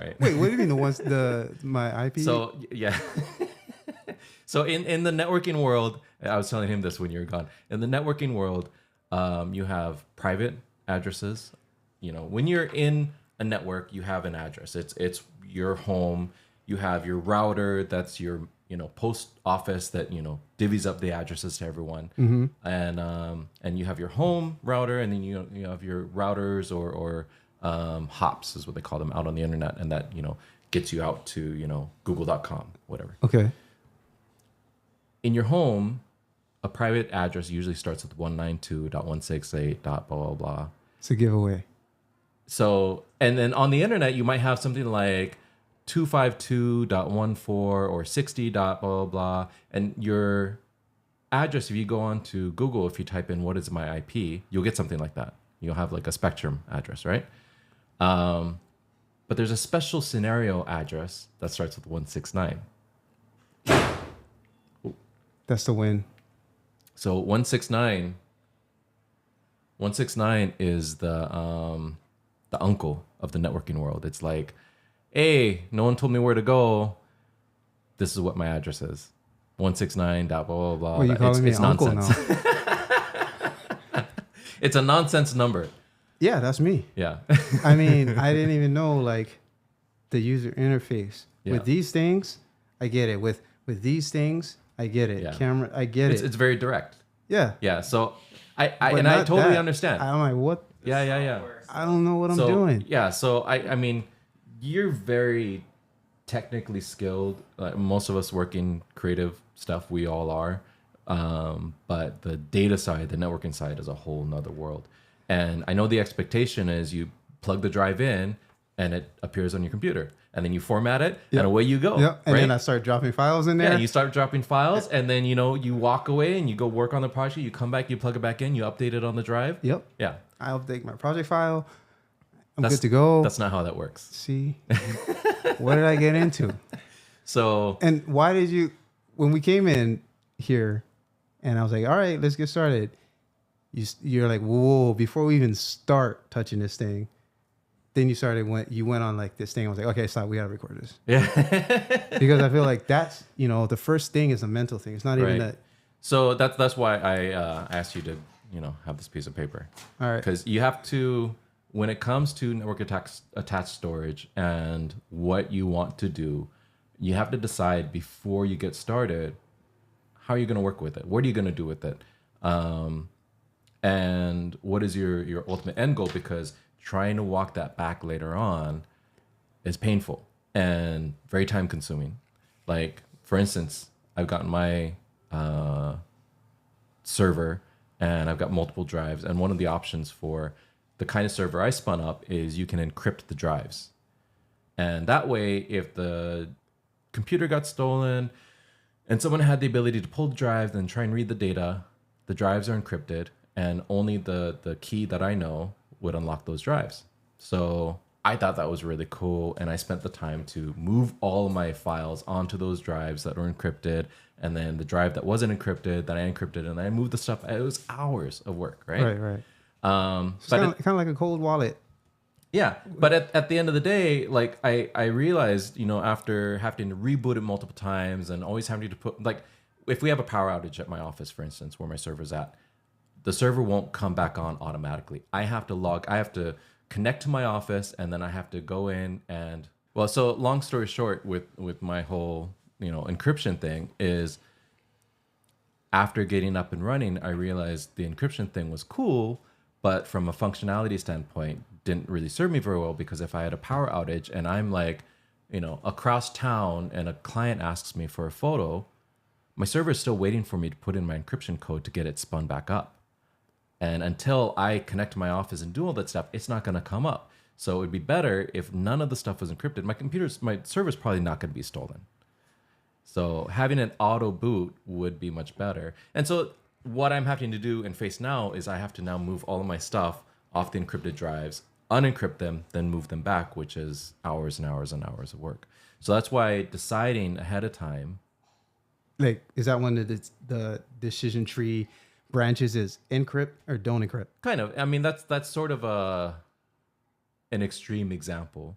right? Wait, what do you mean my IP? So yeah. So in the networking world, I was telling him this when you were gone. In the networking world, you have private addresses. You know, when you're in a network, you have an address. It's your home. You have your router. That's your post office that divvies up the addresses to everyone. Mm-hmm. And you have your home router, and then you have your routers or hops is what they call them out on the internet, and that gets you out to google.com, whatever. Okay. In your home, a private address usually starts with 192.168. Blah blah blah. It's a giveaway. So, and then on the internet, you might have something like 252.14 or 60. Blah blah blah. And your address, if you go on to Google, if you type in what is my IP, you'll get something like that. You'll have like a Spectrum address, right? But there's a special scenario address that starts with 169. That's the win. So 169 is the uncle of the networking world. It's like, hey, no one told me where to go. This is what my address is. 169. Blah blah blah. Well, you calling me uncle nonsense. Now? It's a nonsense number. Yeah, that's me. Yeah. I mean, I didn't even know like the user interface. Yeah. With these things, I get it. With these things, I get it. Yeah. Camera, I get it. It's very direct. Yeah. Yeah. So I not totally that. understand. I'm like, what? Yeah. I don't know what I'm doing. Yeah. So I mean, you're very technically skilled. Most of us work in creative stuff. We all are. But the data side, the networking side is a whole nother world. And I know the expectation is you plug the drive in and it appears on your computer. And then you format it and away you go. Yep. And right? then I start dropping files in there. Yeah, you start dropping files and then, you walk away and you go work on the project. You come back, you plug it back in, you update it on the drive. Yep. Yeah. I update my project file. I'm good to go. That's not how that works. See? What did I get into? So. And why did you, when we came in here and I was like, all right, let's get started. You're like, whoa, before we even start touching this thing, then you went on like this thing. I was like, okay, stop. We got to record this. Yeah. Because I feel like that's, the first thing is a mental thing. It's not even that. So that's why I asked you to, have this piece of paper. All right. Because you have to, when it comes to network attached storage and what you want to do, you have to decide before you get started, how are you going to work with it? What are you going to do with it? And what is your ultimate end goal? Because trying to walk that back later on is painful and very time consuming. Like, for instance, I've gotten my server and I've got multiple drives. And one of the options for the kind of server I spun up is you can encrypt the drives. And that way, if the computer got stolen and someone had the ability to pull the drive and try and read the data, the drives are encrypted and only the key that I know would unlock those drives. So I thought that was really cool. And I spent the time to move all of my files onto those drives that were encrypted. And then the drive that wasn't encrypted, that I encrypted, and I moved the stuff. It was hours of work, right? Right. But kind of like a cold wallet. Yeah. But at the end of the day, like I realized, after having to reboot it multiple times and always having to put, like, if we have a power outage at my office, for instance, where my server's at, the server won't come back on automatically. I have to connect to my office, and then I have to go in and, well, so long story short, with my whole, encryption thing is, after getting up and running, I realized the encryption thing was cool, but from a functionality standpoint, didn't really serve me very well, because if I had a power outage and I'm like, across town and a client asks me for a photo, my server is still waiting for me to put in my encryption code to get it spun back up. And until I connect to my office and do all that stuff, it's not going to come up. So it would be better if none of the stuff was encrypted. My server's probably not going to be stolen. So having an auto boot would be much better. And so what I'm having to do and face now is I have to now move all of my stuff off the encrypted drives, unencrypt them, then move them back, which is hours and hours and hours of work. So that's why deciding ahead of time. Like, is that one of the decision tree branches is encrypt or don't encrypt? Kind of. I mean, that's sort of an extreme example.